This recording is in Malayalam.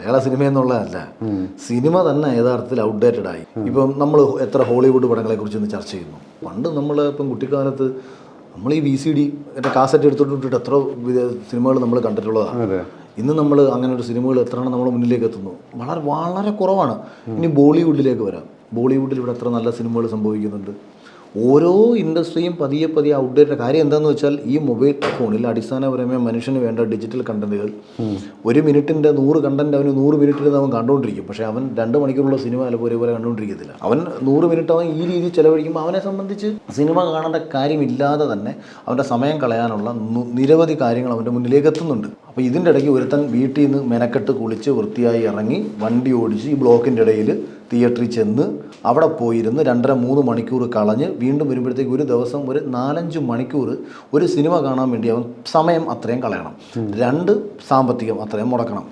മലയാള സിനിമ എന്നുള്ളതല്ല, സിനിമ തന്നെ യഥാർത്ഥത്തിൽ ഔട്ട്ഡേറ്റഡ് ആയി. ഇപ്പം നമ്മൾ എത്ര ഹോളിവുഡ് പടങ്ങളെ കുറിച്ച് ഒന്ന് ചർച്ച ചെയ്യുന്നു. പണ്ട് നമ്മൾ ഇപ്പം കുട്ടിക്കാലത്ത് നമ്മൾ ഈ VCD കാസറ്റ് എടുത്തിട്ട് എത്ര സിനിമകൾ നമ്മൾ കണ്ടിട്ടുള്ളതാണ്. ഇന്ന് നമ്മൾ അങ്ങനെ ഒരു സിനിമകൾ എത്രയാണ് നമ്മുടെ മുന്നിലേക്ക് എത്തുന്നു, വളരെ വളരെ കുറവാണ്. ഇനി ബോളിവുഡിലേക്ക് വരാം. ബോളിവുഡിൽ ഇവിടെ എത്ര നല്ല സിനിമകൾ സംഭവിക്കുന്നുണ്ട്. ഓരോ ഇൻഡസ്ട്രിയും പതിയെ പതിയെ ഔട്ട്ഡേറ്റഡ്. കാര്യം എന്താണെന്ന് വെച്ചാൽ ഈ മൊബൈൽ ഫോണിൽ അടിസ്ഥാനപരമായി മനുഷ്യന് വേണ്ട ഡിജിറ്റൽ കണ്ടന്റുകൾ, 1 മിനിറ്റിൻ്റെ 100 കണ്ടന്റ് അവന് 100 മിനിറ്റിൽ അവൻ കണ്ടുകൊണ്ടിരിക്കും. പക്ഷേ അവൻ 2 മണിക്കൂറുള്ള സിനിമ ചിലപ്പോൾ ഒരേപോലെ കണ്ടുകൊണ്ടിരിക്കത്തില്ല. അവൻ 100 മിനിറ്റ് അവൻ ഈ രീതിയിൽ ചിലവഴിക്കുമ്പോൾ അവനെ സംബന്ധിച്ച് സിനിമ കാണേണ്ട കാര്യമില്ലാതെ തന്നെ അവൻ്റെ സമയം കളയാനുള്ള നിരവധി കാര്യങ്ങൾ അവൻ്റെ മുന്നിലേക്ക് എത്തുന്നുണ്ട്. അപ്പോൾ ഇതിൻ്റെ ഇടയ്ക്ക് ഒരുത്തൻ വീട്ടിൽ നിന്ന് മെനക്കെട്ട് കുളിച്ച് വൃത്തിയായി ഇറങ്ങി വണ്ടി ഓടിച്ച് ഈ ബ്ലോക്കിൻ്റെ ഇടയിൽ തിയേറ്ററിൽ ചെന്ന് അവിടെ പോയിരുന്ന് 2.5-3 മണിക്കൂർ കളഞ്ഞ് വീണ്ടും വരുമ്പോഴത്തേക്ക് ഒരു ദിവസം ഒരു 4-5 മണിക്കൂർ ഒരു സിനിമ കാണാൻ വേണ്ടി അവൻ സമയം അത്രയും കളയണം. 2 സാമ്പത്തികം അത്രയും മുടക്കണം.